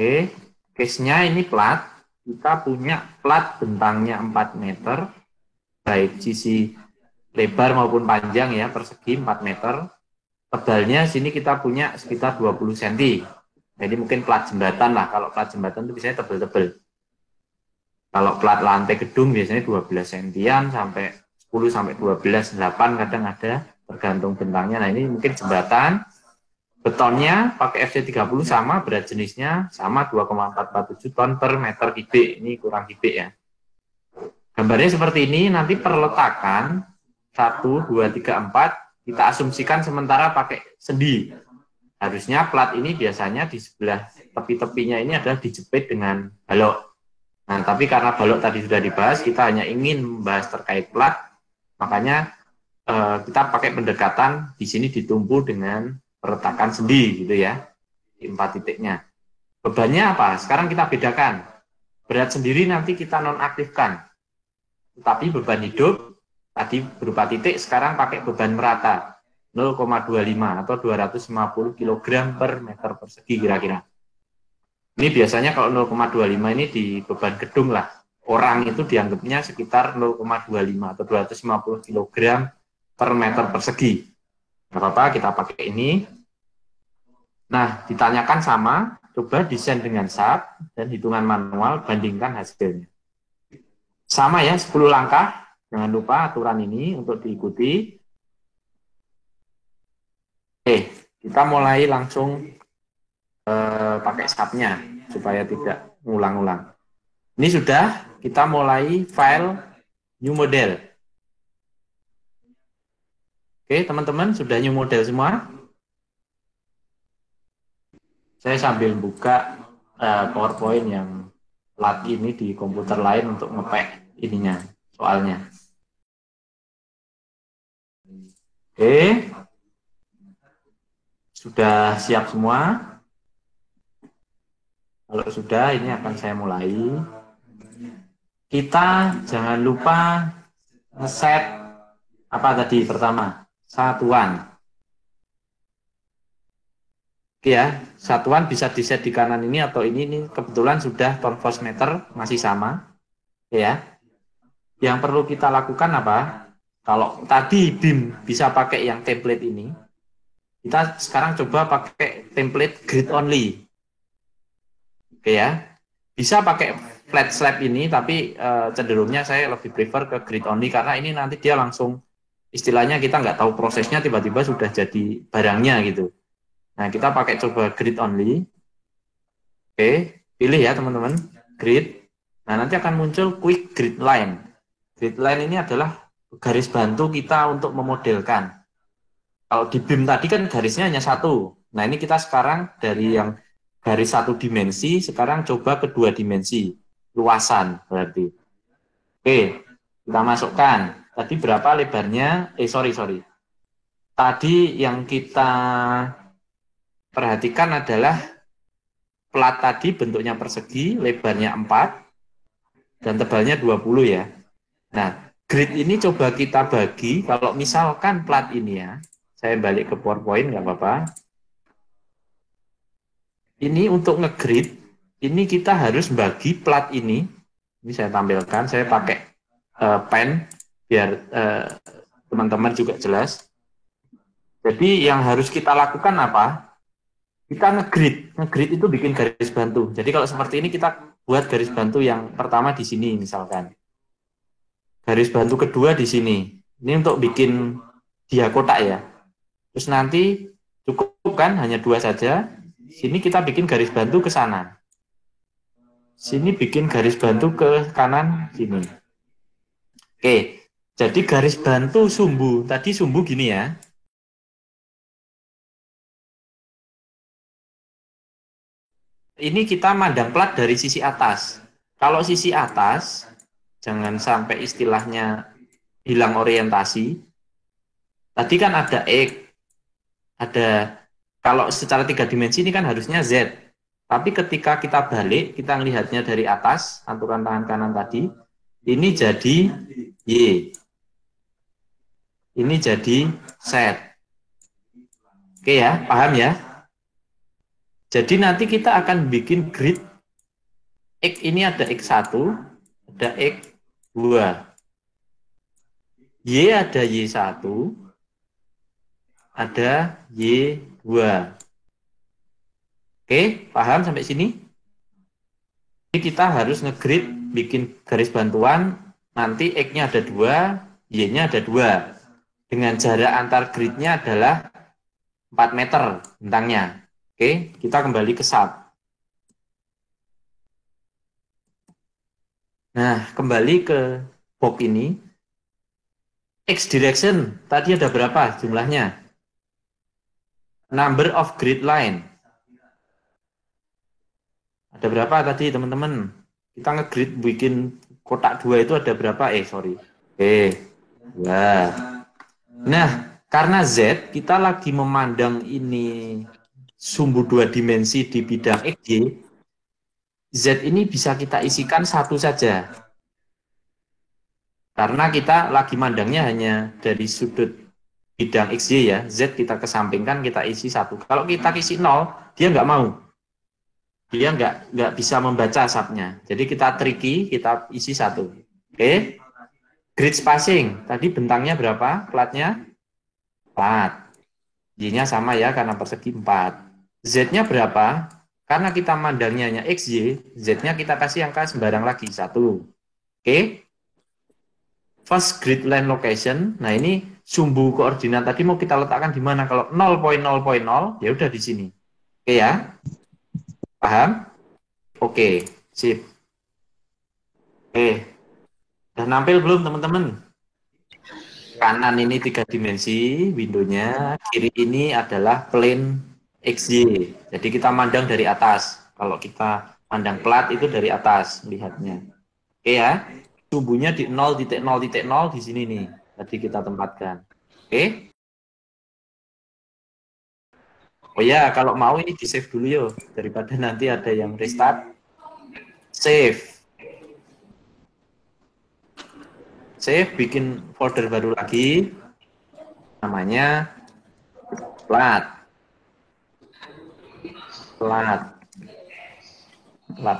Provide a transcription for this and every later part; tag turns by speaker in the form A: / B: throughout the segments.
A: Oke, case-nya ini plat. Kita punya plat bentangnya 4 meter, baik sisi lebar maupun panjang ya, persegi 4 meter. Tebalnya sini kita punya sekitar 20 cm. Jadi mungkin plat jembatan lah. Kalau plat jembatan itu biasanya tebel-tebel. Kalau plat lantai gedung biasanya 12 sentian sampai 10 sampai 12, 8 kadang ada, tergantung bentangnya. Nah, ini mungkin jembatan. Betonnya pakai FC30 sama, berat jenisnya sama 2,447 ton per meter kubik. Ini kurang kubik ya. Gambarnya seperti ini, nanti perletakan 1, 2, 3, 4 kita asumsikan sementara pakai sendi. Harusnya plat ini biasanya di sebelah tepi-tepinya ini adalah dijepit dengan balok. Nah, tapi karena balok tadi sudah dibahas, kita hanya ingin membahas terkait plat, makanya kita pakai pendekatan di sini ditumpu dengan perletakan sendi gitu ya, di 4 titiknya. Bebannya apa? Sekarang kita bedakan. Berat sendiri nanti kita nonaktifkan. Tetapi beban hidup tadi berupa titik, sekarang pakai beban merata 0,25 atau 250 kg per meter persegi kira-kira. Ini biasanya kalau 0,25 ini di beban gedung lah. Orang itu dianggapnya sekitar 0,25 atau 250 kg per meter persegi. Nggak apa-apa, kita pakai ini. Nah, ditanyakan sama, coba desain dengan SAP dan hitungan manual, bandingkan hasilnya. Sama ya, 10 langkah. Jangan lupa aturan ini untuk diikuti. Oke, kita mulai langsung pakai SAP-nya supaya tidak ngulang-ulang. Ini sudah, kita mulai file new model. Oke, teman-teman sudah new model semua? Saya sambil buka PowerPoint yang plat ini di komputer lain untuk ngepack ininya, soalnya. Oke, sudah siap semua? Kalau sudah, ini akan saya mulai. Kita jangan lupa ngeset apa tadi pertama? Satuan. Oke ya, satuan bisa diset di kanan ini atau ini kebetulan sudah ton-force meter masih sama. Ya. Yang perlu kita lakukan apa? Kalau tadi BIM bisa pakai yang template ini, kita sekarang coba pakai template grid only. Oke ya. Bisa pakai flat slab ini, tapi cenderungnya saya lebih prefer ke grid only karena ini nanti dia langsung istilahnya kita nggak tahu prosesnya tiba-tiba sudah jadi barangnya gitu. Nah, kita pakai coba grid only. Oke, pilih ya teman-teman, grid. Nah, nanti akan muncul quick grid line. Grid line ini adalah garis bantu kita untuk memodelkan. Kalau di BIM tadi kan garisnya hanya satu. Nah, ini kita sekarang dari yang garis satu dimensi, sekarang coba ke 2 dimensi. Luasan berarti. Oke, kita masukkan. Tadi berapa lebarnya? Sorry. Tadi yang kita perhatikan adalah plat tadi bentuknya persegi, lebarnya 4, dan tebalnya 20 ya. Nah, grid ini coba kita bagi, kalau misalkan plat ini ya, saya balik ke PowerPoint, nggak apa-apa. Ini untuk ngegrid, ini kita harus bagi plat ini saya tampilkan, saya pakai pen, biar teman-teman juga jelas. Jadi yang harus kita lakukan apa? Kita ngegrid. Ngegrid itu bikin garis bantu. Jadi kalau seperti ini kita buat garis bantu yang pertama di sini misalkan. Garis bantu kedua di sini. Ini untuk bikin dia kotak ya. Terus nanti cukup kan hanya 2 saja. Sini kita bikin garis bantu ke sana. Sini bikin garis bantu ke kanan sini. Oke. Jadi garis bantu sumbu. Tadi sumbu gini ya. Ini kita mandang plat dari sisi atas. Kalau sisi atas, jangan sampai istilahnya hilang orientasi. Tadi kan ada X, ada kalau secara 3 dimensi ini kan harusnya Z. Tapi ketika kita balik, kita melihatnya dari atas, aturan tangan kanan tadi, ini jadi Y. Ini jadi Z. Oke ya, paham ya? Jadi nanti kita akan bikin grid X ini ada X1, ada X2. Y ada Y1, ada Y2. Oke, paham sampai sini? Jadi kita harus ngegrid, bikin garis bantuan, nanti X-nya ada 2, Y-nya ada 2. Dengan jarak antar gridnya adalah 4 meter bentangnya. Oke, kita kembali ke SAP. Nah, kembali ke box ini. X direction, tadi ada berapa jumlahnya? Number of grid line. Ada berapa tadi teman-teman? Kita ngegrid bikin kotak 2 itu ada berapa? Sorry. Oke, 2. Nah, karena Z, kita lagi memandang ini sumbu 2 dimensi di bidang XY, Z ini bisa kita isikan satu saja. Karena kita lagi mandangnya hanya dari sudut bidang XY ya, Z kita kesampingkan, kita isi satu. Kalau kita isi 0, dia nggak mau. Dia nggak bisa membaca asapnya. Jadi kita tricky, kita isi satu. Oke. Grid spacing, tadi bentangnya berapa? Platnya? 4. Y-nya sama ya, karena persegi 4. Z-nya berapa? Karena kita mandangnya hanya XY, Z-nya kita kasih angka sembarang lagi, 1. Oke. First grid line location, nah ini sumbu koordinat tadi mau kita letakkan di mana? Kalau 0.0.0, ya udah di sini. Oke ya? Paham? Oke, sip. Oke. Udah nampil belum teman-teman? Kanan ini 3 dimensi windownya, kiri ini adalah plane XY. Jadi kita mandang dari atas. Kalau kita mandang plat itu dari atas lihatnya. Oke ya? Sumbunya di 0.0.0 di sini nih. Tadi kita tempatkan. Oke? Oh ya, kalau mau ini di save dulu yuk. Daripada nanti ada yang restart. Save. Save, bikin folder baru lagi. Namanya plat. Plat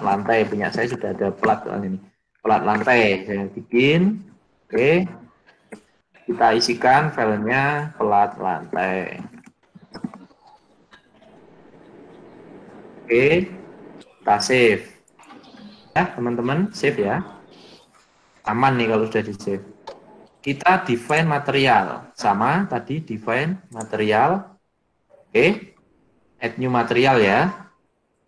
A: lantai punya saya sudah ada plat ini. Plat lantai saya bikin. Oke. Kita isikan filenya plat lantai. Oke. Kita save. Ya, teman-teman, save ya. Aman nih kalau sudah di save. Kita define material. Sama tadi define material. Oke. Add new material ya.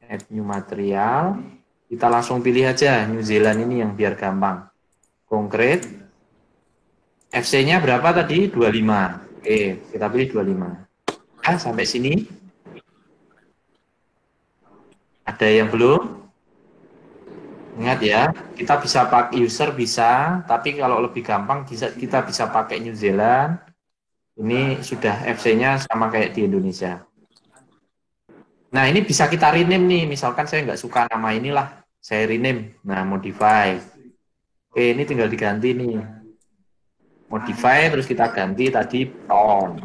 A: Add new material. Kita langsung pilih aja New Zealand ini yang biar gampang. Konkret. FC-nya berapa tadi? 25. Oke, kita pilih 25. Nah, sampai sini. Ada yang belum? Ingat ya, kita bisa pakai user bisa, tapi kalau lebih gampang kita bisa pakai New Zealand. Ini sudah FC-nya sama kayak di Indonesia. Nah, ini bisa kita rename nih. Misalkan saya nggak suka nama inilah, saya rename. Nah, modify. Oke, ini tinggal diganti nih. Modify, terus kita ganti tadi ton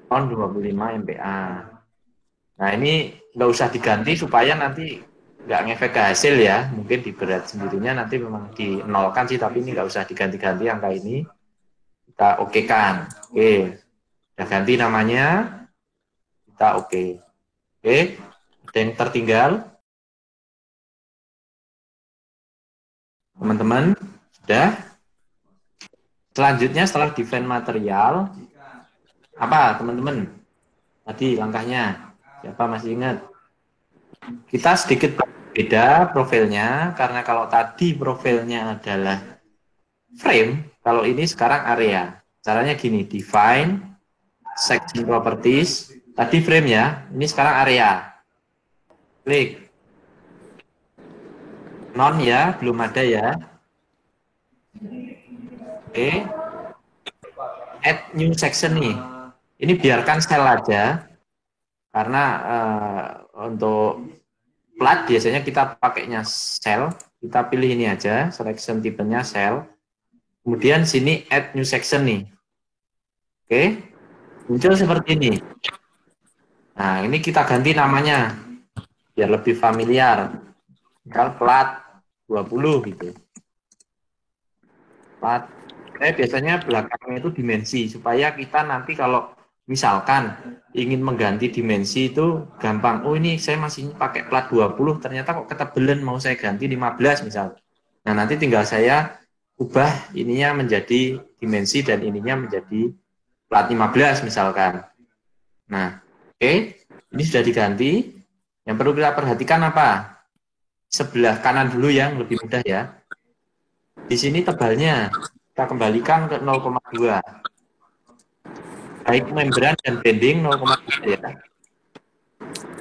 A: 25 MPa. Nah, ini nggak usah diganti supaya nanti nggak ngefek ke hasil ya. Mungkin di berat sendirinya nanti memang dinolkan sih, tapi ini nggak usah diganti-ganti angka ini. Kita oke kan. Oke, udah ganti namanya. Kita oke. Oke, ada yang tertinggal? Teman-teman, sudah? Selanjutnya setelah define material, apa teman-teman? Tadi langkahnya, siapa masih ingat? Kita sedikit beda profilnya, karena kalau tadi profilnya adalah frame, kalau ini sekarang area. Caranya gini, define, section properties, tadi frame ya, ini sekarang area. Klik. Non ya, belum ada ya. Oke. Add new section nih. Ini biarkan sel aja. Karena untuk plat biasanya kita pakainya sel. Kita pilih ini aja, selection tipenya sel. Kemudian sini add new section nih. Oke. Muncul seperti ini. Nah, ini kita ganti namanya biar lebih familiar. Misal plat 20 gitu. Plat. Biasanya belakangnya itu dimensi supaya kita nanti kalau misalkan ingin mengganti dimensi itu gampang. Oh, ini saya masih pakai plat 20, ternyata kok ketebelan mau saya ganti 15 misal. Nah, nanti tinggal saya ubah ininya menjadi dimensi dan ininya menjadi plat 15 misalkan. Nah, oke. Ini sudah diganti. Yang perlu kita perhatikan apa? Sebelah kanan dulu yang lebih mudah ya. Di sini tebalnya kita kembalikan ke 0,2. Baik membran dan bending 0,2 ya.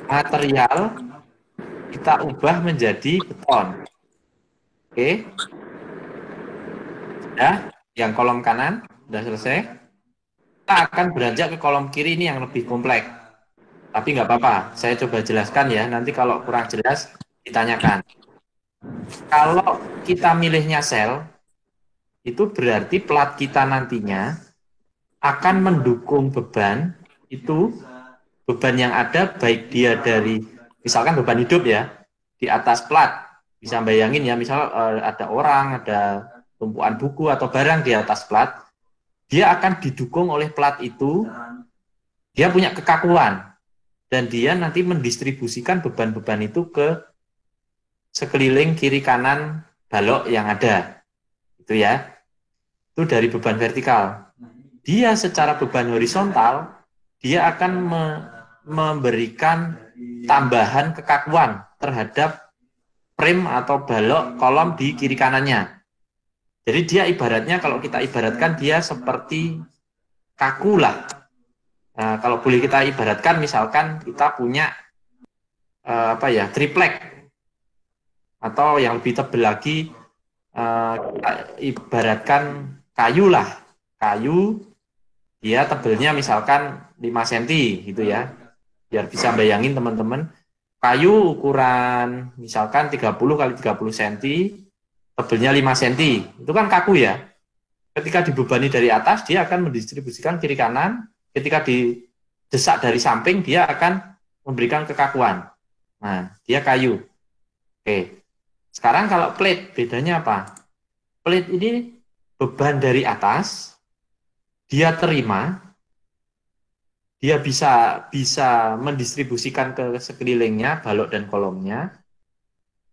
A: Material kita ubah menjadi beton. Oke. Sudah, yang kolom kanan sudah selesai. Kita akan beranjak ke kolom kiri ini yang lebih kompleks. Tapi nggak apa-apa, saya coba jelaskan ya. Nanti kalau kurang jelas ditanyakan. Kalau kita milihnya sel, itu berarti plat kita nantinya akan mendukung beban itu, beban yang ada baik dia dari misalkan beban hidup ya di atas plat, bisa bayangin ya, misal ada orang, ada tumpuan buku atau barang di atas plat, dia akan didukung oleh plat itu, dia punya kekakuan dan dia nanti mendistribusikan beban-beban itu ke sekeliling kiri kanan balok yang ada, itu ya, itu dari beban vertikal. Dia secara beban horizontal, dia akan memberikan tambahan kekakuan terhadap frame atau balok kolom di kiri kanannya. Jadi dia ibaratnya, kalau kita ibaratkan dia seperti kaku lah. Nah, kalau boleh kita ibaratkan, misalkan kita punya triplek, atau yang lebih tebal lagi, kita ibaratkan kayu lah. Kayu dia tebelnya misalkan 5 cm gitu ya. Biar bisa bayangin teman-teman, kayu ukuran misalkan 30 kali 30 cm, tebelnya 5 cm. Itu kan kaku ya. Ketika dibebani dari atas, dia akan mendistribusikan kiri kanan. Ketika didesak dari samping, dia akan memberikan kekakuan. Nah, dia kayu. Oke. Sekarang kalau plate, bedanya apa? Plate ini beban dari atas, dia terima, dia bisa mendistribusikan ke sekelilingnya, balok dan kolomnya.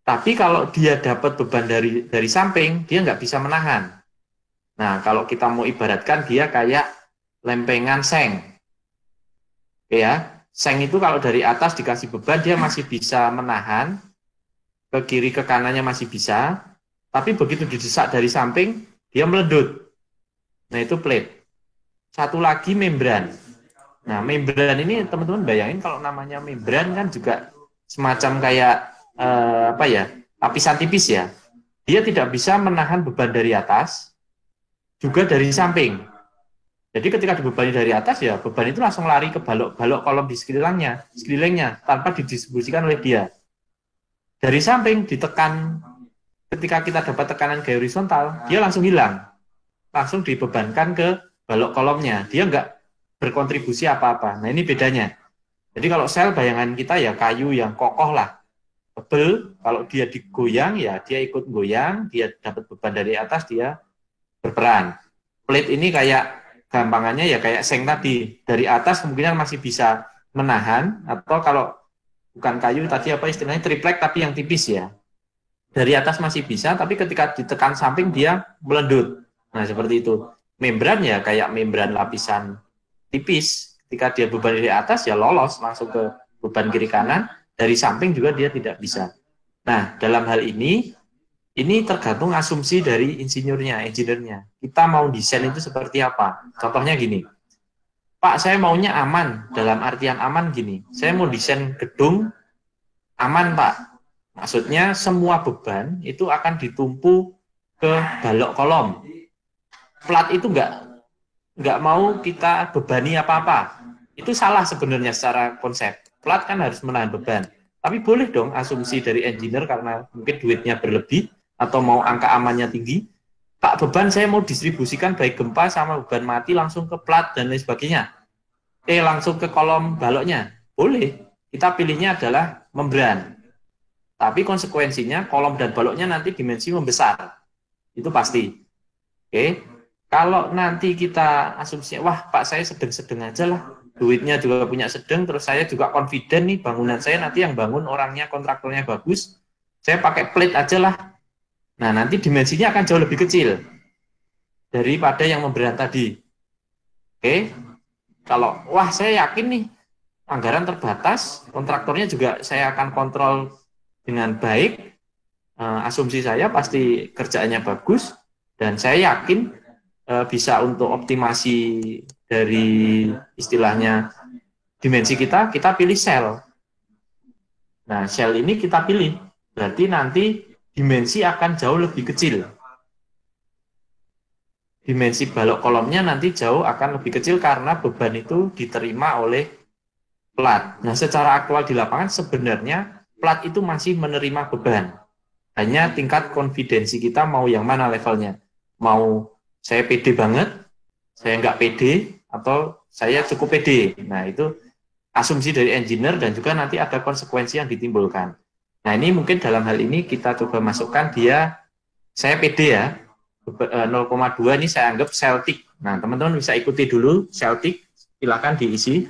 A: Tapi kalau dia dapat beban dari samping, dia nggak bisa menahan. Nah, kalau kita mau ibaratkan, dia kayak lempengan seng. Oke ya, seng itu kalau dari atas dikasih beban, dia masih bisa menahan, ke kiri ke kanannya masih bisa, tapi begitu didesak dari samping, dia meledut. Nah, itu plate. Satu lagi membran. Nah, membran ini teman-teman bayangin, kalau namanya membran kan juga semacam kayak lapisan tipis ya. Dia tidak bisa menahan beban dari atas, juga dari samping. Jadi ketika dibebani dari atas ya, beban itu langsung lari ke balok-balok kolom di sekelilingnya tanpa didistribusikan oleh dia. Dari samping ditekan, ketika kita dapat tekanan gaya horizontal, dia langsung hilang, langsung dibebankan ke balok kolomnya, dia nggak berkontribusi apa-apa. Nah, ini bedanya. Jadi kalau sel, bayangan kita ya kayu yang kokoh lah, tebel, kalau dia digoyang ya dia ikut goyang, dia dapat beban dari atas, dia berperan. Plate ini kayak gampangannya ya kayak seng tadi, dari atas kemungkinan masih bisa menahan, atau kalau bukan kayu tadi apa istilahnya, triplek tapi yang tipis ya. Dari atas masih bisa, tapi ketika ditekan samping dia meledut. Nah, seperti itu. Membran ya kayak membran lapisan tipis. Ketika dia beban dari atas ya lolos langsung ke beban kiri kanan, dari samping juga dia tidak bisa. Nah, dalam hal ini tergantung asumsi dari insinyurnya. Kita mau desain itu seperti apa? Contohnya gini, Pak, saya maunya aman, dalam artian aman gini, saya mau desain gedung aman, Pak. Maksudnya semua beban itu akan ditumpu ke balok kolom. Plat itu nggak mau kita bebani apa-apa. Itu salah sebenarnya secara konsep. Plat kan harus menahan beban. Tapi boleh dong asumsi dari engineer karena mungkin duitnya berlebih atau mau angka amannya tinggi. Pak, beban saya mau distribusikan baik gempa sama beban mati langsung ke plat dan lain sebagainya. Langsung ke kolom baloknya. Boleh. Kita pilihnya adalah membran. Tapi konsekuensinya kolom dan baloknya nanti dimensi membesar. Itu pasti. Oke. Kalau nanti kita asumsi, wah Pak saya sedang-sedang aja lah. Duitnya juga punya sedang, terus saya juga confident nih bangunan saya nanti yang bangun orangnya, kontraktornya bagus. Saya pakai plate aja lah. Nah, nanti dimensinya akan jauh lebih kecil daripada yang membran tadi. Oke. Kalau, wah saya yakin nih, anggaran terbatas, kontraktornya juga saya akan kontrol dengan baik, asumsi saya pasti kerjaannya bagus, dan saya yakin bisa untuk optimasi dari istilahnya dimensi kita pilih sel. Nah, sel ini kita pilih, berarti nanti dimensi akan jauh lebih kecil. Dimensi balok kolomnya nanti jauh akan lebih kecil karena beban itu diterima oleh plat. Nah, secara aktual di lapangan sebenarnya plat itu masih menerima beban. Hanya tingkat konfidensi kita mau yang mana levelnya. Mau saya pede banget, saya nggak pede, atau saya cukup pede. Nah, itu asumsi dari engineer dan juga nanti ada konsekuensi yang ditimbulkan. Nah, ini mungkin dalam hal ini kita coba masukkan dia, saya pede ya, 0,2 ini saya anggap Celtic. Nah, teman-teman bisa ikuti dulu Celtic, silakan diisi.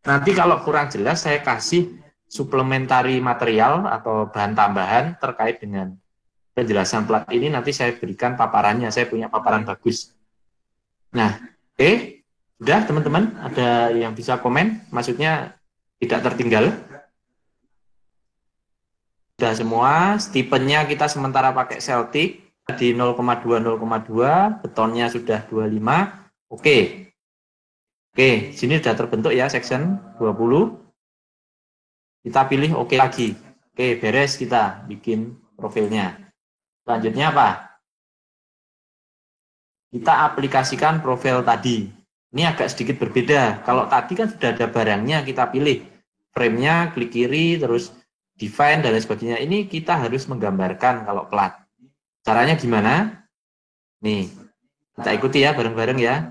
A: Nanti kalau kurang jelas saya kasih suplementari material atau bahan tambahan terkait dengan penjelasan plat ini, nanti saya berikan paparannya, saya punya paparan bagus. Nah, oke, sudah teman-teman, ada yang bisa komen? Maksudnya tidak tertinggal? Sudah semua, Stephennya kita sementara pakai Celtic, di 0,2, betonnya sudah 25, oke. Oke, sini sudah terbentuk ya section 20. Kita pilih oke lagi. Oke, beres kita bikin profilnya. Selanjutnya apa? Kita aplikasikan profil tadi. Ini agak sedikit berbeda. Kalau tadi kan sudah ada barangnya, kita pilih frame-nya, klik kiri, terus define, dan lain sebagainya. Ini kita harus menggambarkan kalau plat. Caranya gimana? Nih, kita ikuti ya bareng-bareng ya.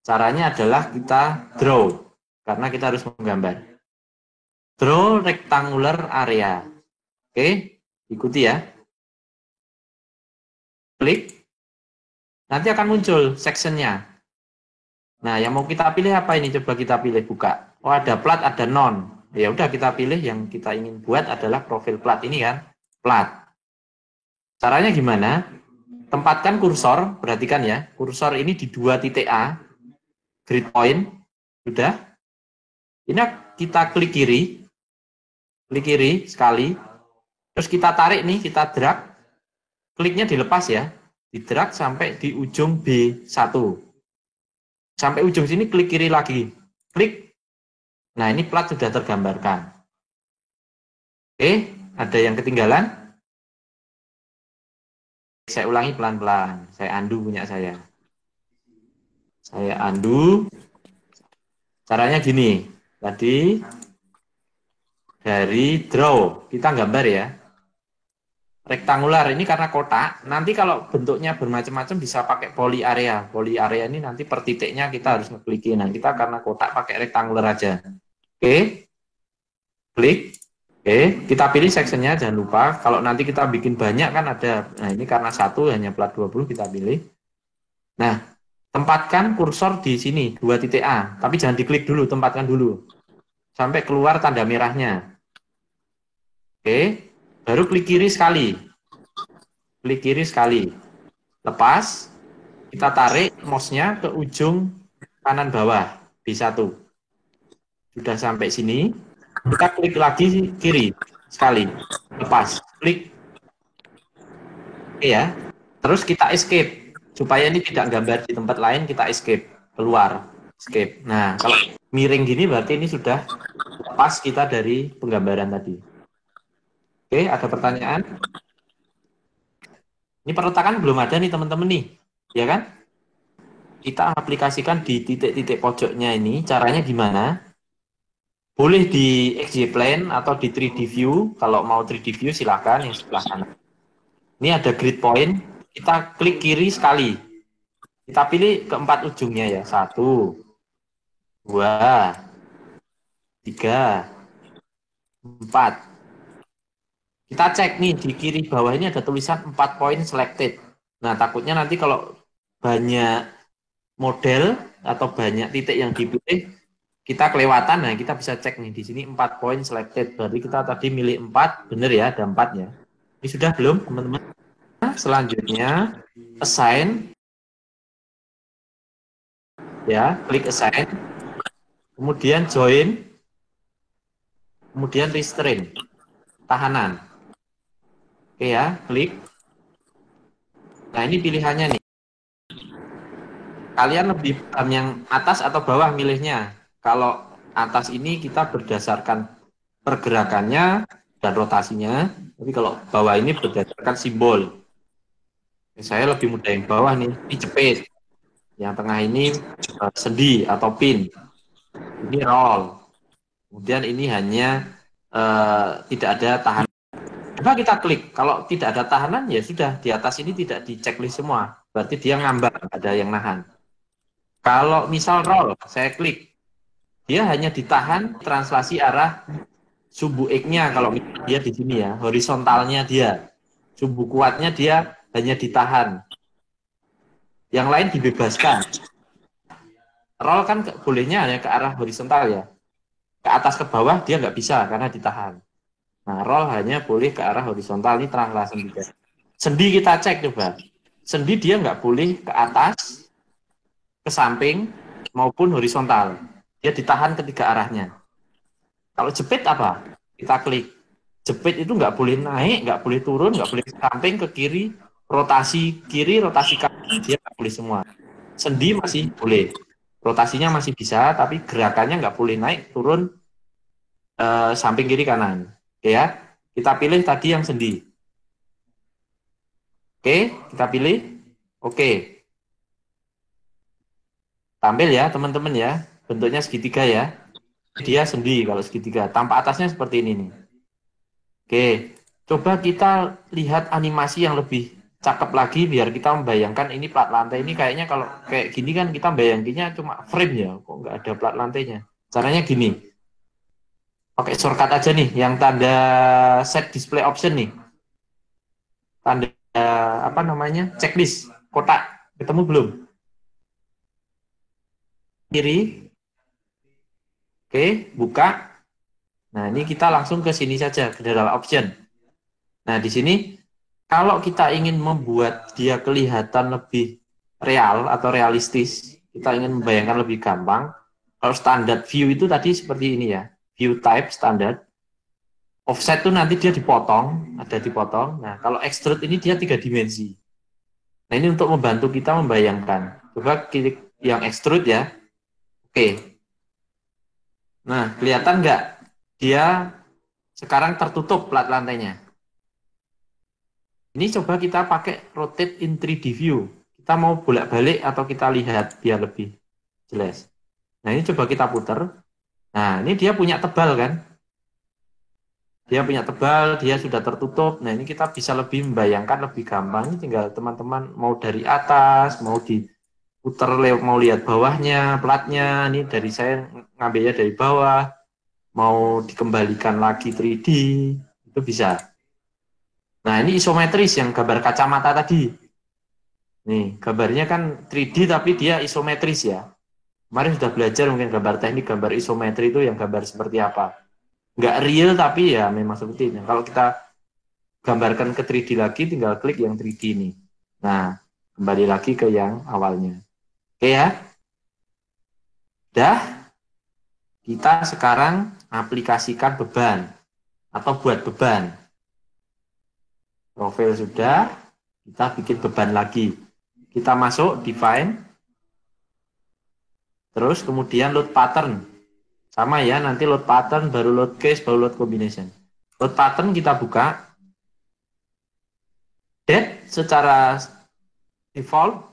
A: Caranya adalah kita draw, karena kita harus menggambar. Draw rectangular area. Oke, ikuti ya. Klik. Nanti akan muncul sectionnya. Nah, yang mau kita pilih apa ini? Coba kita pilih buka. Oh, ada plat, ada non. Ya udah kita pilih yang kita ingin buat adalah profil plat ini kan. Plat. Caranya gimana? Tempatkan kursor, perhatikan ya. Kursor ini di 2 titik A. Grid point. Sudah. Ini kita klik kiri. Klik kiri sekali. Terus kita tarik nih, kita drag. Kliknya dilepas ya. Di drag sampai di ujung B1. Sampai ujung sini klik kiri lagi. Klik. Nah, ini plat sudah tergambarkan. Oke, ada yang ketinggalan? Saya ulangi pelan-pelan. Saya undo punya saya. Saya undo. Caranya gini. Tadi dari draw. Kita gambar ya. Rektangular ini karena kotak. Nanti kalau bentuknya bermacam-macam bisa pakai poly area. Poly area ini nanti per titiknya kita harus ngeklikin. Nah, kita karena kotak pakai rektangular aja. Oke. Klik. Oke, kita pilih sectionnya, jangan lupa. Kalau nanti kita bikin banyak kan ada, nah ini karena satu hanya plat 20 kita pilih. Nah, tempatkan kursor di sini, 2 titik A. Tapi jangan diklik dulu, tempatkan dulu. Sampai keluar tanda merahnya. Oke, baru klik kiri sekali. Klik kiri sekali. Lepas, kita tarik mouse-nya ke ujung kanan bawah, B1. Sudah sampai sini. Kita klik lagi kiri sekali, lepas, klik, oke ya. Terus kita escape supaya ini tidak gambar di tempat lain, kita escape keluar, escape. Nah, kalau miring gini berarti ini sudah lepas kita dari penggambaran tadi. Oke, ada pertanyaan? Ini perletakan belum ada nih teman-teman nih, ya kan? Kita aplikasikan di titik-titik pojoknya ini. Caranya gimana? Boleh di XY plane atau di 3D view. Kalau mau 3D view silakan yang sebelah kanan. Ini ada grid point. Kita klik kiri sekali. Kita pilih keempat ujungnya ya. 1, 2, 3, 4. Kita cek nih di kiri bawah ini ada tulisan 4 poin selected. Nah, takutnya nanti kalau banyak model atau banyak titik yang dipilih, kita kelewatan. Nah, kita bisa cek nih di sini 4 poin selected. Berarti kita tadi milih 4, benar ya, ada 4 ya. Ini sudah belum, teman-teman? Selanjutnya, assign. Ya, klik assign. Kemudian join. Kemudian restrain. Tahanan. Oke ya, klik. Nah, ini pilihannya nih. Kalian lebih yang atas atau bawah milihnya. Kalau atas ini kita berdasarkan pergerakannya dan rotasinya. Tapi kalau bawah ini berdasarkan simbol. Saya lebih mudah yang bawah nih. Ini jepit. Yang tengah ini sendi atau pin. Ini roll. Kemudian ini hanya tidak ada tahanan. Coba kita klik. Kalau tidak ada tahanan ya sudah. Di atas ini tidak di checklist semua. Berarti dia ngambang. Ada yang nahan. Kalau misal roll, saya klik. Dia hanya ditahan translasi arah sumbu X-nya. Kalau dia di sini ya. Horizontalnya dia. Sumbu kuatnya dia hanya ditahan. Yang lain dibebaskan. Roll kan bolehnya hanya ke arah horizontal ya. Ke atas ke bawah dia nggak bisa karena ditahan. Nah, roll hanya boleh ke arah horizontal. Ini translasi juga. Sendi kita cek coba. Sendi dia nggak boleh ke atas, ke samping, maupun horizontal. Dia ditahan ketiga arahnya. Kalau jepit apa? Kita klik. Jepit itu nggak boleh naik, nggak boleh turun, nggak boleh ke samping, ke kiri, kiri, rotasi kanan, dia nggak boleh semua. Sendi masih boleh. Rotasinya masih bisa, tapi gerakannya nggak boleh naik, turun, samping kiri kanan. Oke ya, kita pilih tadi yang sendi. Oke, kita pilih. Oke. Tampil ya teman-teman ya, bentuknya segitiga ya. Dia sendi kalau segitiga, tampak atasnya seperti ini nih. Oke, coba kita lihat animasi yang lebih cakep lagi biar kita membayangkan ini plat lantai ini kayaknya kalau kayak gini kan kita bayanginnya cuma frame ya, kok nggak ada plat lantainya. Caranya gini, pakai shortcut aja nih, yang tanda set display option nih, tanda apa namanya checklist kotak, ketemu belum? Kiri, oke, buka. Nah ini kita langsung ke sini saja ke dalam option. Nah di sini kalau kita ingin membuat dia kelihatan lebih real atau realistis, kita ingin membayangkan lebih gampang. Kalau standar view itu tadi seperti ini ya, view type standar. Offset itu nanti dia dipotong, ada dipotong. Nah, kalau extrude ini dia 3 dimensi. Nah, ini untuk membantu kita membayangkan. Coba klik yang extrude ya. Oke. Nah, kelihatan nggak? Dia sekarang tertutup plat lantainya. Ini coba kita pakai rotate in 3D view. Kita mau bolak-balik atau kita lihat biar lebih jelas. Nah, ini coba kita putar. Nah, ini dia punya tebal kan? Dia punya tebal, dia sudah tertutup. Nah, ini kita bisa lebih membayangkan lebih gampang. Ini tinggal teman-teman mau dari atas, mau diputar, mau lihat bawahnya, platnya. Ini dari saya ngambilnya dari bawah. Mau dikembalikan lagi 3D, itu bisa. Nah, ini isometris yang gambar kacamata tadi. Nih, gambarnya kan 3D tapi dia isometris ya. Kemarin sudah belajar mungkin gambar teknik, gambar isometri itu yang gambar seperti apa. Nggak real tapi ya memang seperti ini. Kalau kita gambarkan ke 3D lagi, tinggal klik yang 3D ini. Nah, kembali lagi ke yang awalnya. Oke ya. Dah, kita sekarang aplikasikan beban atau buat beban. Profil sudah, kita bikin beban lagi. Kita masuk, define, terus kemudian load pattern. Sama ya, nanti load pattern, baru load case, baru load combination. Load pattern kita buka. Date secara default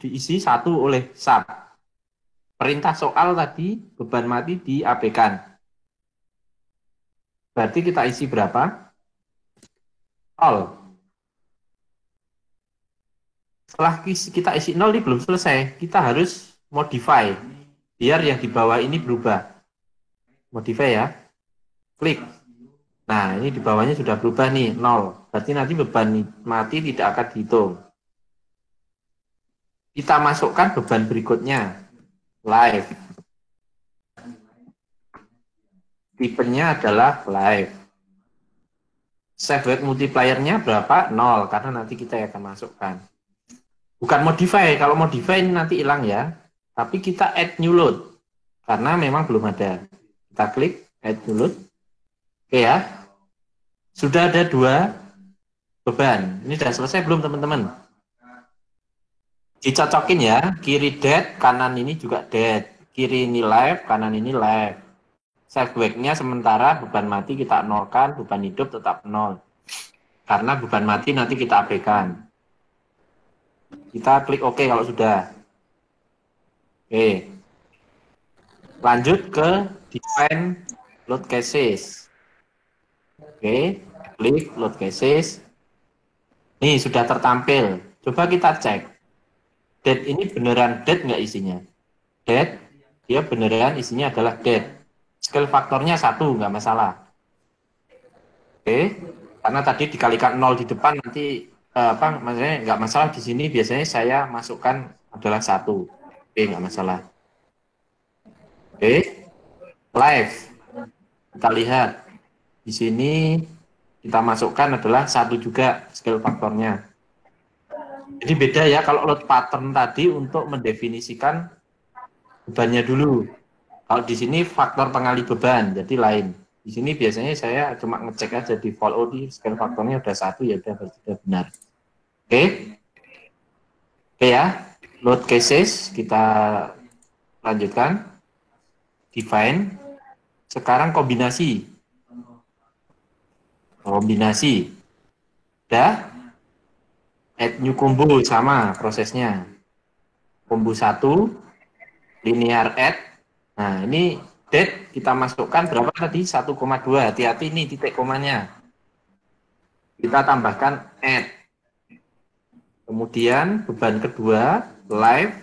A: diisi 1 oleh sub. Perintah soal tadi, beban mati diabaikan. Berarti kita isi berapa? All. Setelah kita isi 0 ini belum selesai. Kita harus modify. Biar yang di bawah ini berubah. modify ya. Klik. Nah, ini di bawahnya sudah berubah nih, 0. Berarti nanti beban mati tidak akan dihitung. Kita masukkan beban berikutnya, live. Tipenya adalah live. Save weight multiplier-nya berapa? 0, karena nanti kita akan masukkan. Bukan modify, kalau modify ini nanti hilang ya. Tapi kita add new load, karena memang belum ada. Kita klik add new load. Oke ya. Sudah ada 2 beban. Ini sudah selesai belum teman-teman? Dicocokin ya, kiri dead, kanan ini juga dead. Kiri ini live, kanan ini live. Save weight-nya sementara beban mati kita nolkan, beban hidup tetap 0. Karena beban mati nanti kita abaikan. Kita klik OK kalau sudah. Oke. Lanjut ke define load cases. Oke, klik load cases. Nih sudah tertampil. Coba kita cek. Dead ini beneran dead nggak isinya? Dead, dia beneran isinya adalah dead. Scale faktornya 1, nggak masalah. Oke, karena tadi dikalikan 0 di depan nanti maksudnya nggak masalah di sini. Biasanya saya masukkan adalah 1. Oke, nggak masalah. Oke, live. Kita lihat di sini kita masukkan adalah 1 juga scale faktornya. Jadi beda ya kalau load pattern tadi untuk mendefinisikan bebannya dulu. Kalau di sini faktor pengali beban, jadi lain. Di sini biasanya saya cuma ngecek aja di default, oh di scale faktornya udah 1, ya udah berarti sudah benar. Oke. Oke ya, load cases kita lanjutkan. Define. Sekarang kombinasi. Kombinasi. Udah. Add new combo sama prosesnya. Combo 1, linear add. Nah, ini dead kita masukkan berapa tadi? 1,2. Hati-hati ini titik komanya. Kita tambahkan add. Kemudian beban kedua, live,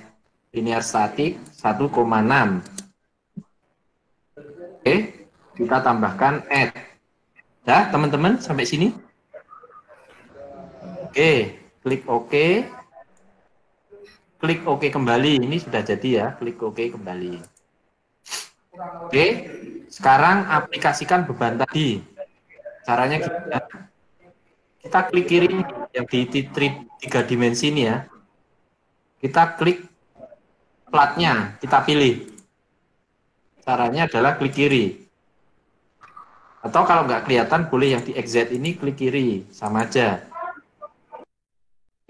A: linear static 1,6. Oke, kita tambahkan add. Dah, teman-teman, sampai sini? Oke, klik OK. Klik OK kembali. Ini sudah jadi ya, klik OK kembali. Oke, sekarang aplikasikan beban tadi. Caranya gimana? Kita klik kiri yang di 3 dimensi ini ya. Kita klik platnya, kita pilih. Caranya adalah klik kiri. Atau kalau nggak kelihatan, boleh yang di XZ ini klik kiri, sama aja.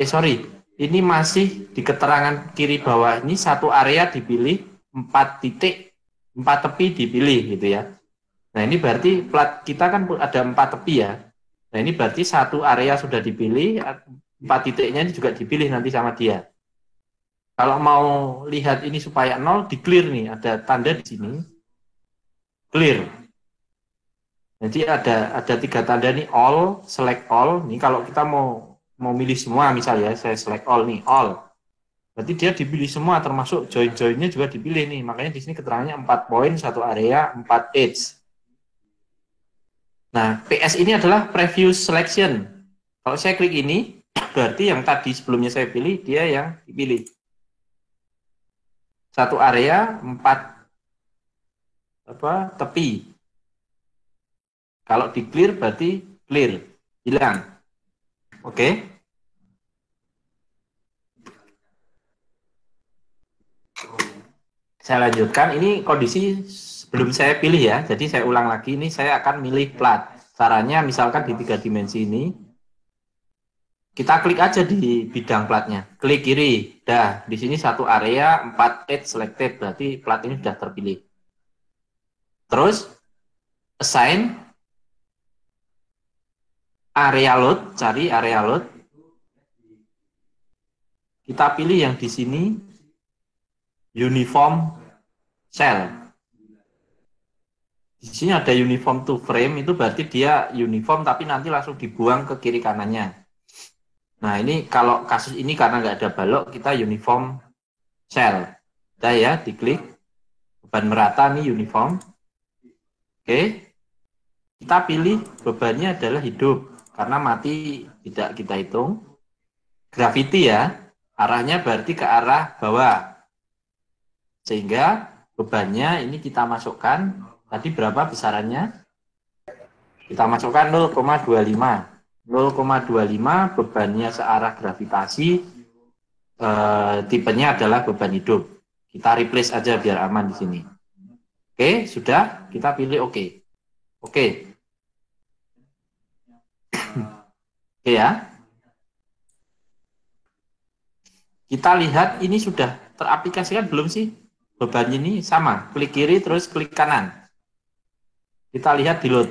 A: Sorry, ini masih di keterangan kiri bawah ini satu area dipilih, 4 titik, 4 tepi dipilih gitu ya. Nah ini berarti plat kita kan ada 4 tepi ya. Nah ini berarti satu area sudah dipilih, 4 titiknya ini juga dipilih nanti sama dia. Kalau mau lihat ini supaya 0, di clear nih, ada tanda di sini, clear. Jadi ada 3 tanda nih, all, select all. Nih kalau kita mau milih semua, misalnya saya select all nih, all. Berarti dia dipilih semua, termasuk join-joinnya juga dipilih nih. Makanya di sini keterangannya 4 poin, 1 area, 4 edge. Nah, PS ini adalah previous selection. Kalau saya klik ini, berarti yang tadi sebelumnya saya pilih, dia yang dipilih. 1 area, 4 tepi. Kalau di clear berarti clear, hilang. Oke. Saya lanjutkan, ini kondisi sebelum saya pilih ya, jadi saya ulang lagi, ini saya akan milih plat. Caranya misalkan di 3 dimensi ini, kita klik aja di bidang platnya, klik kiri, dah di sini 1 area, 4 edge selected, berarti plat ini sudah terpilih. Terus, assign, area load, cari area load, kita pilih yang di sini, uniform cell. Di sini ada uniform to frame, itu berarti dia uniform tapi nanti langsung dibuang ke kiri kanannya. Nah ini kalau kasus ini karena nggak ada balok, kita uniform cell. Udah ya, diklik. Beban merata nih uniform. Oke, kita pilih bebannya adalah hidup, karena mati tidak kita hitung. Gravity ya, arahnya berarti ke arah bawah. Sehingga bebannya ini kita masukkan, tadi berapa besarannya? Kita masukkan 0,25. 0,25 bebannya searah gravitasi, tipenya adalah beban hidup. Kita replace aja biar aman di sini. Oke, sudah, kita pilih oke. Oke. Oke ya. Kita lihat ini sudah teraplikasikan belum sih? Beban ini sama, klik kiri terus klik kanan. Kita lihat di load.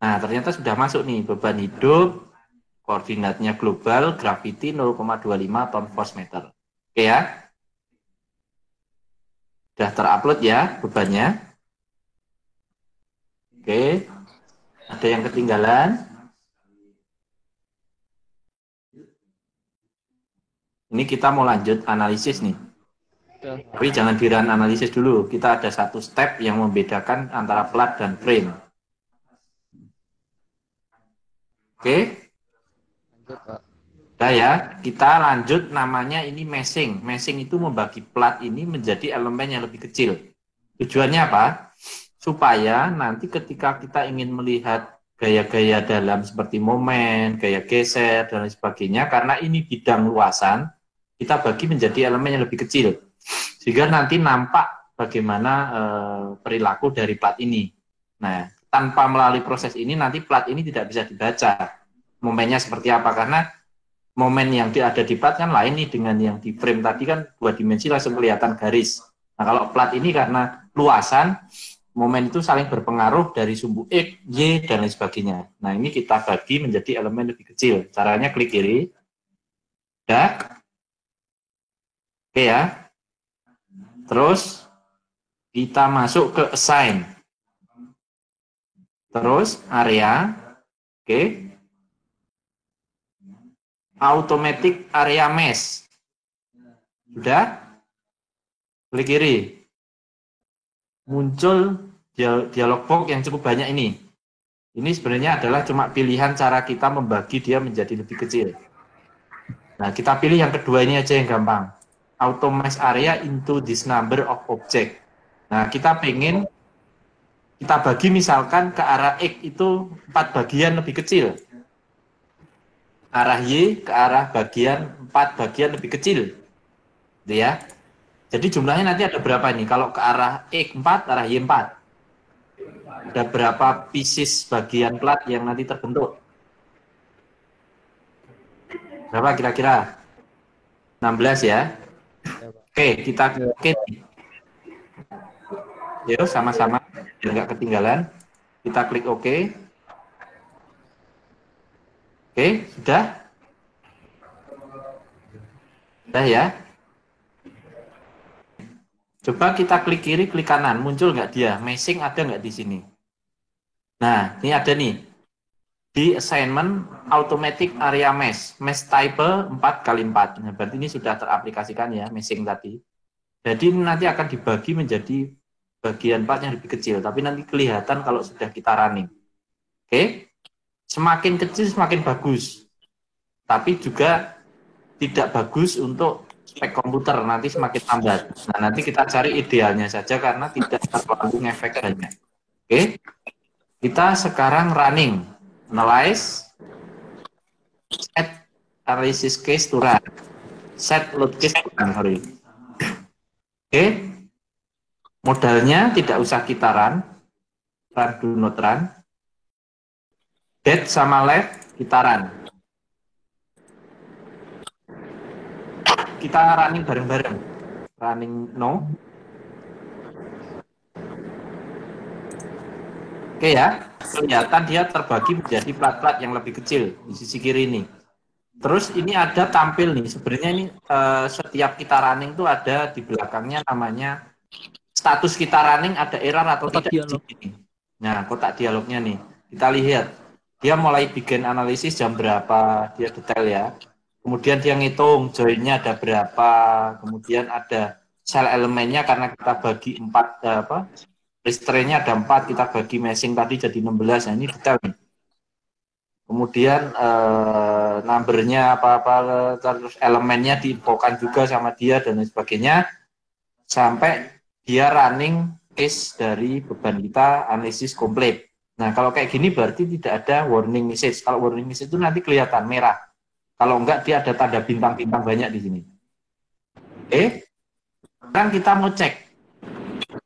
A: Nah, ternyata sudah masuk nih beban hidup, koordinatnya global, gravity 0,25 ton force meter. Oke ya. Sudah terupload ya bebannya. Oke. Ada yang ketinggalan? Ini kita mau lanjut analisis nih. Tapi jangan di-run analisis dulu. Kita ada satu step yang membedakan antara plat dan frame. Oke. Nah ya, kita lanjut namanya ini meshing. Meshing itu membagi plat ini menjadi elemen yang lebih kecil. Tujuannya apa? Supaya nanti ketika kita ingin melihat gaya-gaya dalam seperti momen, gaya geser, dan lain sebagainya, karena ini bidang luasan, kita bagi menjadi elemen yang lebih kecil, sehingga nanti nampak bagaimana perilaku dari plat ini. Nah, tanpa melalui proses ini, nanti plat ini tidak bisa dibaca momennya seperti apa, karena momen yang ada di plat kan lain nih dengan yang di frame tadi kan 2 dimensi langsung kelihatan garis. Nah, kalau plat ini karena luasan, momen itu saling berpengaruh dari sumbu X, Y, dan lain sebagainya. Nah, ini kita bagi menjadi elemen lebih kecil. Caranya klik kiri. Ya. Oke ya. Terus kita masuk ke assign. Terus area. Oke. Automatic area mesh. Sudah? Klik kiri. Muncul dialog box yang cukup banyak ini. Ini sebenarnya adalah cuma pilihan cara kita membagi dia menjadi lebih kecil. Nah, kita pilih yang kedua ini aja yang gampang. Auto mesh area into this number of object. Nah, kita pengen kita bagi misalkan ke arah X itu 4 bagian lebih kecil. Arah Y ke arah bagian 4 bagian lebih kecil. Gitu ya. Jadi jumlahnya nanti ada berapa nih? Kalau ke arah X 4, arah Y 4. Ada berapa pieces bagian plat yang nanti terbentuk? Berapa kira-kira? 16 ya. Oke, kita oke. Yuk sama-sama biar nggak ketinggalan. Kita klik oke. Oke, sudah? Sudah ya? Coba kita klik kiri, klik kanan, muncul nggak dia? Meshing ada nggak di sini? Nah, ini ada nih. Di assignment automatic area mesh type 4x4. Nah, berarti ini sudah teraplikasikan ya, meshing tadi. Jadi nanti akan dibagi menjadi bagian part yang lebih kecil, tapi nanti kelihatan kalau sudah kita running. Oke? Semakin kecil semakin bagus. Tapi juga tidak bagus untuk spek komputer, nanti semakin lambat. Nah, nanti kita cari idealnya saja karena tidak terlalu ngefek banyak. Oke? Kita sekarang running. Analyze, set analysis case to run, set load case to run, sorry. Oke, modalnya tidak usah kita run do not run, dead sama left kita run. Kita running bareng-bareng, running no. Oke ya, kelihatan dia terbagi menjadi plat-plat yang lebih kecil di sisi kiri ini. Terus ini ada tampil nih, sebenarnya ini setiap kita running tuh ada di belakangnya namanya status kita running, ada error atau kotak tidak. Nah, kotak dialognya nih, kita lihat dia mulai bikin analisis jam berapa, dia detail ya. Kemudian dia ngitung joinnya ada berapa, kemudian ada sel elemennya karena kita bagi 4 restrainnya ada 4, kita bagi meshing tadi jadi 16. Nah, ini detail nih. Kemudian numbernya apa-apa, terus elemennya diinfokan juga sama dia dan lain sebagainya, sampai dia running case dari beban kita analisis komplit. Nah, kalau kayak gini berarti tidak ada warning message. Kalau warning message itu nanti kelihatan merah. Kalau enggak, dia ada tanda bintang-bintang banyak di sini. Oke, sekarang kita mau cek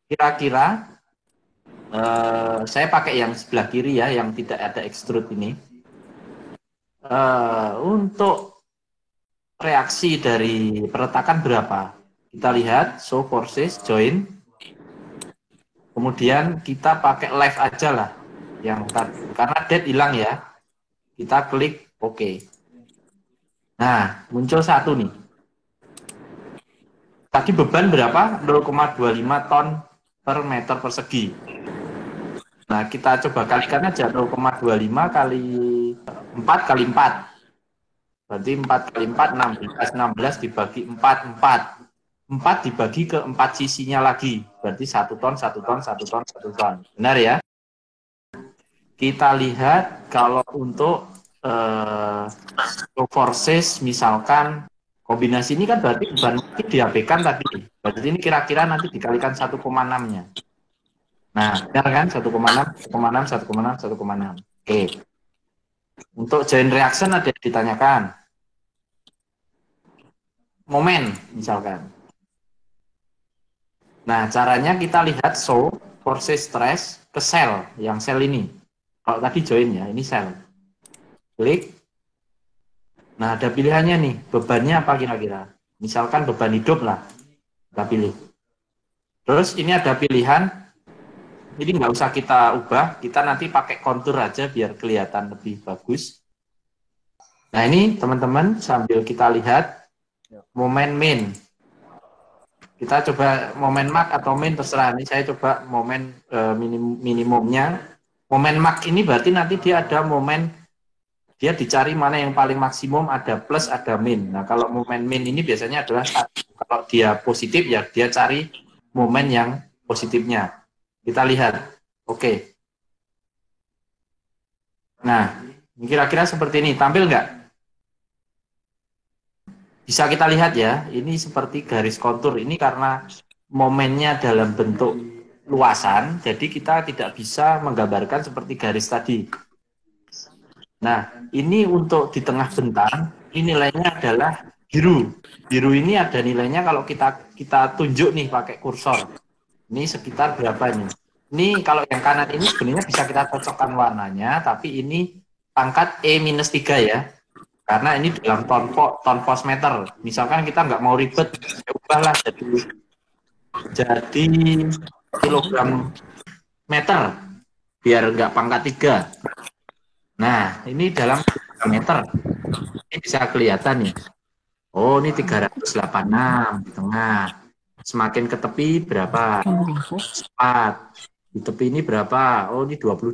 A: kira-kira saya pakai yang sebelah kiri ya, yang tidak ada extrude ini. Untuk reaksi dari perletakan berapa? Kita lihat show forces join. Kemudian kita pakai live aja lah, yang karena dead hilang ya. Kita klik OK. Nah, muncul satu nih. Tadi beban berapa? 0,25 ton per meter persegi. Nah, kita coba kalikan aja 0,25 kali 4 kali 4. Berarti 4 kali 4, 16. 16 dibagi 4, 4. 4 dibagi ke 4 sisinya lagi. Berarti 1 ton, 1 ton, 1 ton, 1 ton. Benar ya? Kita lihat kalau untuk forces, misalkan kombinasi ini kan berarti beban mati diabaikan tadi. Berarti ini kira-kira nanti dikalikan 1,6-nya. Nah, benar kan? 1,6, 1,6, 1,6, 1,6. Oke. Untuk chain reaction ada yang ditanyakan. Momen, misalkan. Nah, caranya kita lihat show forces stress ke sel, yang sel ini. Kalau tadi join ya, ini sel. Klik. Nah, ada pilihannya nih, bebannya apa kira-kira? Misalkan beban hidup lah, kita pilih. Terus ini ada pilihan, ini nggak usah kita ubah, kita nanti pakai kontur aja biar kelihatan lebih bagus. Nah ini teman-teman sambil kita lihat momen min. Kita coba momen mak atau min terserah. Ini saya coba momen minimumnya. Momen mak ini berarti nanti dia ada momen, dia dicari mana yang paling maksimum, ada plus ada min. Nah kalau momen min ini biasanya adalah kalau dia positif ya dia cari momen yang positifnya. Kita lihat. Oke. Nah, kira-kira seperti ini. Tampil nggak? Bisa kita lihat ya, ini seperti garis kontur. Ini karena momennya dalam bentuk luasan, jadi kita tidak bisa menggambarkan seperti garis tadi. Nah, ini untuk di tengah bentang, ini nilainya adalah biru. Biru ini ada nilainya kalau kita tunjuk nih pakai kursor. Ini sekitar berapa nih? Ini kalau yang kanan ini sebenarnya bisa kita cocokkan warnanya, tapi ini pangkat E-3 ya. Karena ini dalam ton pos meter. Misalkan kita nggak mau ribet, ya ubahlah jadi kilogram meter, biar nggak pangkat 3. Nah, ini dalam meter. Ini bisa kelihatan ya. Oh, ini 386 di tengah. Semakin ke tepi berapa? 4. Di tepi ini berapa? Oh, ini 22.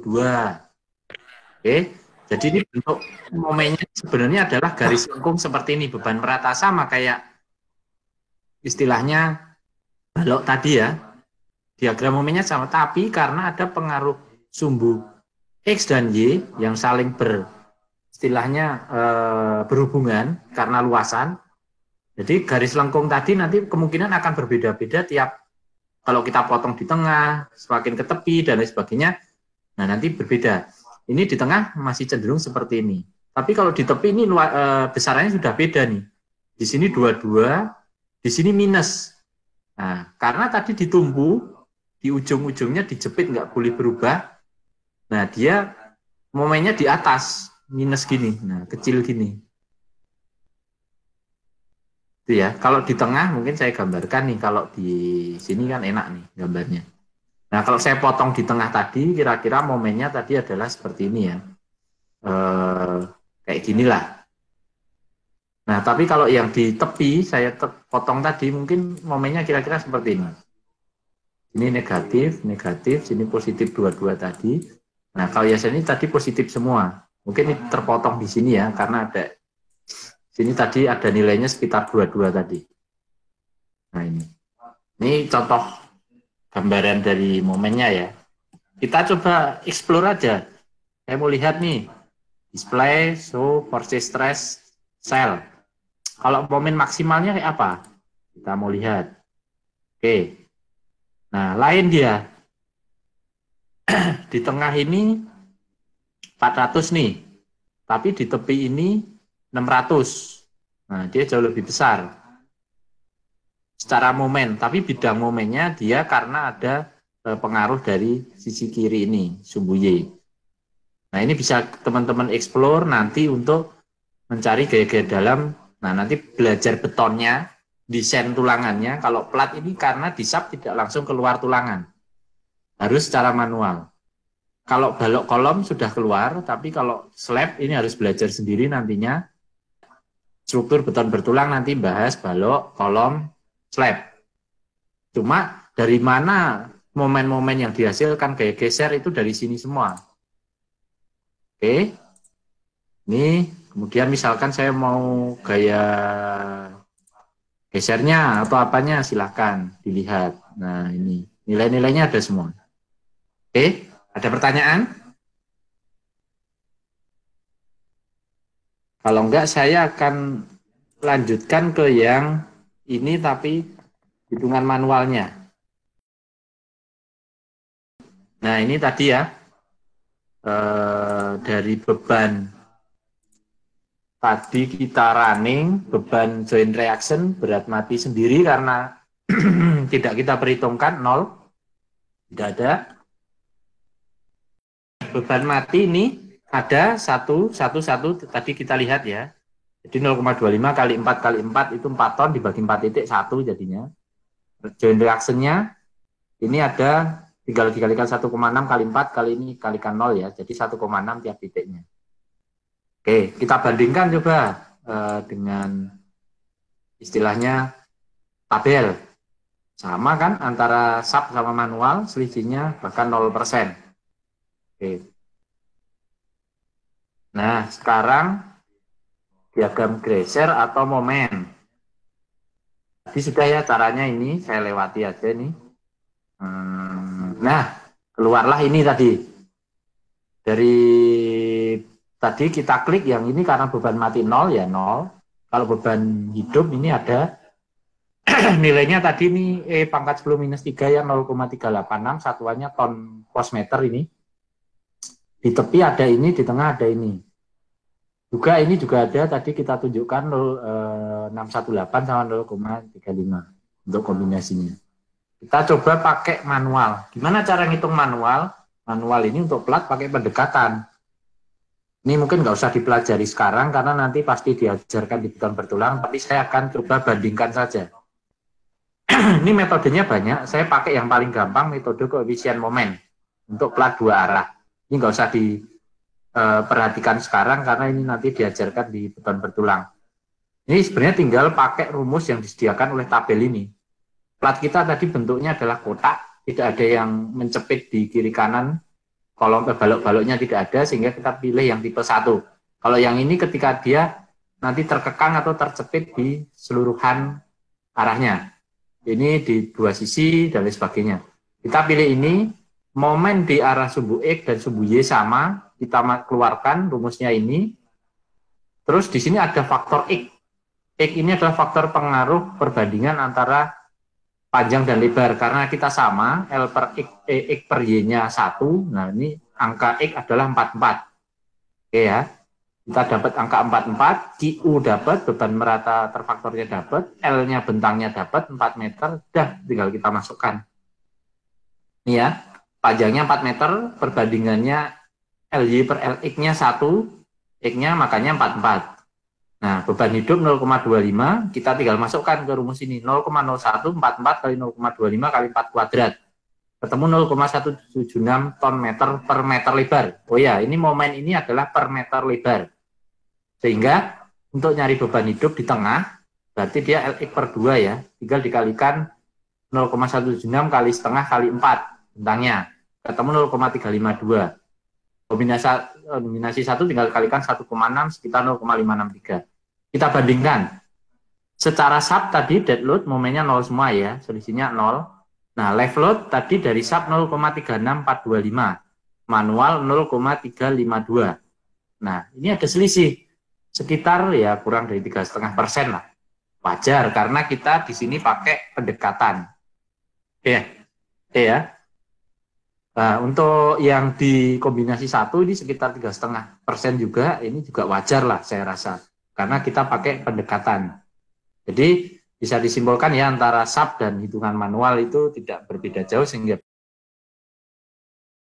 A: Oke. Jadi ini bentuk momennya sebenarnya adalah garis lengkung seperti ini, beban merata sama kayak istilahnya balok tadi ya. Diagram momennya sama, tapi karena ada pengaruh sumbu X dan Y yang saling istilahnya berhubungan karena luasan. Jadi garis lengkung tadi nanti kemungkinan akan berbeda-beda tiap, kalau kita potong di tengah, semakin ke tepi dan lain sebagainya. Nah, nanti berbeda. Ini di tengah masih cenderung seperti ini. Tapi kalau di tepi ini besarannya sudah beda nih. Di sini 22, di sini minus. Nah, karena tadi ditumpu, di ujung-ujungnya dijepit nggak boleh berubah. Nah, dia momennya di atas, minus gini. Nah, kecil gini. Itu ya. Kalau di tengah mungkin saya gambarkan nih. Kalau di sini kan enak nih gambarnya. Nah, kalau saya potong di tengah tadi, kira-kira momennya tadi adalah seperti ini ya. Kayak ginilah. Nah, tapi kalau yang di tepi, saya potong tadi, mungkin momennya kira-kira seperti ini. Ini negatif, negatif, sini positif dua-dua tadi. Nah, kalau yang ini tadi positif semua. Mungkin ini terpotong di sini ya, karena ada, sini tadi ada nilainya sekitar dua-dua tadi. Nah, ini contoh gambaran dari momennya ya. Kita coba explore aja. Saya mau lihat nih, display, show, force stress, sell. Kalau momen maksimalnya kayak apa? Kita mau lihat. Oke. Nah, lain dia. Di tengah ini 400 nih. Tapi di tepi ini 600. Nah, dia jauh lebih besar secara momen, tapi bidang momennya dia karena ada pengaruh dari sisi kiri ini, sumbu Y. Nah, ini bisa teman-teman explore nanti untuk mencari gaya-gaya dalam. Nah, nanti belajar betonnya, desain tulangannya. Kalau plat ini karena disap tidak langsung keluar tulangan, harus secara manual. Kalau balok kolom sudah keluar, tapi kalau slab ini harus belajar sendiri nantinya. Struktur beton bertulang nanti bahas balok, kolom, slab. Cuma dari mana momen-momen yang dihasilkan gaya geser itu dari sini semua. Oke. Ini kemudian misalkan saya mau gaya gesernya atau apanya silahkan dilihat. Nah ini nilai-nilainya ada semua. Oke, ada pertanyaan? Kalau enggak saya akan lanjutkan ke yang ini tapi hitungan manualnya. Nah ini tadi ya dari beban tadi kita running, beban joint reaction berat mati sendiri karena tidak kita perhitungkan, 0, tidak ada. Beban mati ini ada 1 tadi kita lihat ya. Jadi 0,25 kali 4 kali 4 itu 4 ton dibagi 4 titik 1 jadinya. Joint reaction-nya ini ada tinggal dikalikan 1,6 kali 4 kali ini kalikan 0 ya. Jadi 1,6 tiap titiknya. Oke, kita bandingkan coba dengan istilahnya tabel. Sama kan antara sub sama manual, selisihnya bahkan 0%. Oke. Nah, sekarang diagram Greiser atau momen. Tadi sudah ya caranya ini, saya lewati aja nih. Nah, keluarlah ini tadi. Dari tadi kita klik yang ini karena beban mati 0 ya 0. Kalau beban hidup ini ada nilainya tadi nih pangkat 10 minus 3 ya 0,386 satuannya ton post meter ini. Di tepi ada ini, di tengah ada ini. Juga ini juga ada tadi kita tunjukkan 618 sama 0,35 untuk kombinasinya. Kita coba pakai manual. Gimana cara ngitung manual? Manual ini untuk plat pakai pendekatan. Ini mungkin nggak usah dipelajari sekarang karena nanti pasti diajarkan di beton bertulang, tapi saya akan coba bandingkan saja. Ini metodenya banyak, saya pakai yang paling gampang, metode koefisien momen untuk plat 2 arah. Ini nggak usah diperhatikan sekarang karena ini nanti diajarkan di beton bertulang. Ini sebenarnya tinggal pakai rumus yang disediakan oleh tabel ini. Plat kita tadi bentuknya adalah kotak, tidak ada yang mencepit di kiri kanan, kolom balok-baloknya tidak ada, sehingga kita pilih yang tipe 1. Kalau yang ini ketika dia nanti terkekang atau tercepit di seluruhan arahnya. Ini di dua sisi dan lain sebagainya. Kita pilih ini, momen di arah sumbu X dan sumbu Y sama, kita keluarkan rumusnya ini. Terus di sini ada faktor X. X ini adalah faktor pengaruh perbandingan antara panjang dan lebar, karena kita sama, L per X per Y-nya 1, nah ini angka X adalah 44. Oke ya, kita dapat angka 44, QU dapat, beban merata terfaktornya dapat, L-nya bentangnya dapat, 4 meter, dah tinggal kita masukkan. Ini ya, panjangnya 4 meter, perbandingannya LY per LX-nya 1, X-nya makanya 44. Nah, beban hidup 0,25, kita tinggal masukkan ke rumus ini. 0,0144 kali 0,25 kali 4 kuadrat. Ketemu 0,176 ton meter per meter lebar. Oh ya, ini momen ini adalah per meter lebar. Sehingga untuk nyari beban hidup di tengah, berarti dia LX per 2 ya. Tinggal dikalikan 0,176 kali setengah kali 4 bentangnya. Ketemu 0,352. Kombinasi 1 tinggal dikalikan 1,6 sekitar 0,563. Kita bandingkan. Secara sub tadi dead load momennya 0 semua ya, selisihnya 0. Nah, live load tadi dari SAP 0,36425, manual 0,352. Nah, ini ada selisih sekitar ya kurang dari 3,5% lah. Wajar karena kita di sini pakai pendekatan. Ya, ya. Nah, untuk yang di kombinasi satu ini sekitar 3,5% juga, ini juga wajar lah saya rasa. Karena kita pakai pendekatan. Jadi bisa disimpulkan ya antara SAP dan hitungan manual itu tidak berbeda jauh sehingga